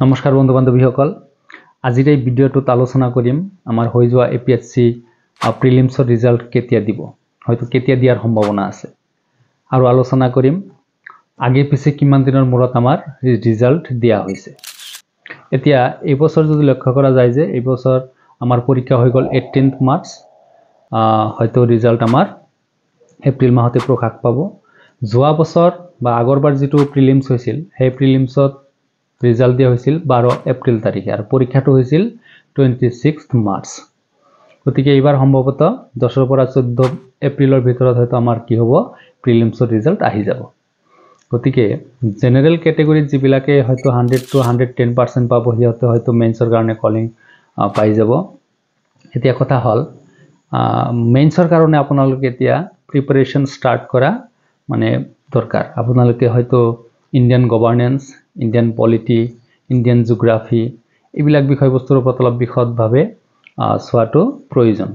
নমস্কাৰ বন্ধু বান্ধৱীসকল আজিৰ এই ভিডিঅ'টোত আলোচনা কৰিম আমাৰ হৈ যোৱা এপিএসসি প্ৰিলিমছৰ ৰিজাল্ট কেতিয়া দিব হয়তো কেতিয়া দিয়াৰ সম্ভাৱনা আছে আৰু আলোচনা কৰিম আগে পিছে কিমান দিনৰ মূৰত আমাৰ ৰিজাল্ট দিয়া হৈছে এতিয়া এই বছৰ যদি লক্ষ্য কৰা যায় যে এই বছৰ আমাৰ পৰীক্ষা হৈ গল 18th মাৰ্চ হয়তো ৰিজাল্ট আমাৰ এপ্ৰিল মাহতে প্ৰকাশ পাব যোৱা বছৰ বা আগৰবাৰ যেটো প্ৰিলিমছ হৈছিল সেই প্ৰিলিমছত ৰিজাল্ট দিয়া হৈছিল 12 এপ্ৰিল তাৰিখে আৰু পৰীক্ষাটো হৈছিল 26th মাৰ্চ গতিকে এইবাৰ সম্ভৱত 10 ৰ পৰা 14 এপ্ৰিলৰ ভিতৰত হয়তো আমাৰ কি হ'ব প্ৰিলিমছৰ ৰিজাল্ট আহি যাব গতিকে জেনাৰেল ক্যাটেগৰীত যিবিলাকে হয়তো 100 to 110% পাব হিয়তে হয়তো মেইনছৰ কাৰণে কলিং পাই যাব এতিয়া কথা হল মেইনছৰ কাৰণে আপোনালোকে এতিয়া প্ৰিপাৰেচন স্টাৰ্ট কৰা মানে দৰকাৰ আপোনালোকে হয়তো Indian governance Indian polity Indian geography এইবিলাক বিষয়বস্তুৰ ওপৰত অলপ বিশদভাৱে সোৱাটো প্ৰয়োজন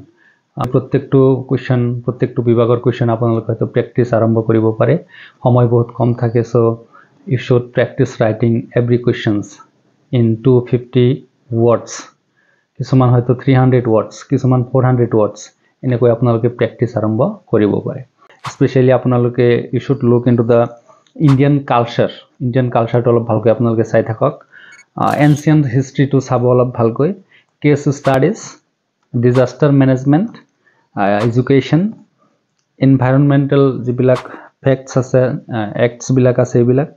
প্ৰত্যেকটো কোৱেশ্চন প্ৰত্যেকটো বিভাগৰ কোৱেশ্চন আপোনালোকে হয়তো প্ৰেক্টিস আৰম্ভ কৰিব পাৰে সময় বহুত কম থাকে so you should practice writing every questions in 250 words কিছুমান হয়তো 300 words কিছুমান 400 words এনেকৈ আপোনালোকে প্ৰেক্টিস আৰম্ভ কৰিব পাৰে স্পেশালি আপোনালোকে you should look into the Indian culture to অলপ ভালকৈ আপোনালোকে চাই থাকক ancient history to চাব অলপ ভালকৈ case studies disaster management education environmental যিবিলাক facts আছে acts বিলাক আছে এইবিলাক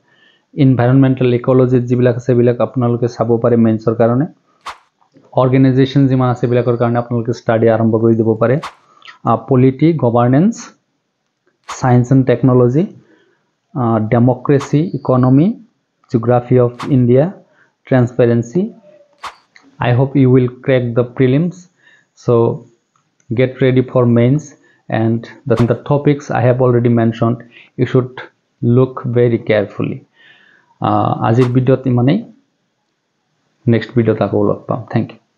environmental ecology যিবিলাক আছে এইবিলাক আপোনালোকে চাব পাৰে মেইনছৰ কাৰণে organization যিমান আছে এইবিলাকৰ কাৰণে আপোনালোকে ষ্টাডি আৰম্ভ কৰি দিব পাৰে polity governance science and technology democracy economy geography of India transparency I hope you will crack the prelims so get ready for mains and the topics I have already mentioned you should look very carefully আজিৰ ভিডিওত ইমানেই next ভিডিওত আকৌ লগ পাম thank you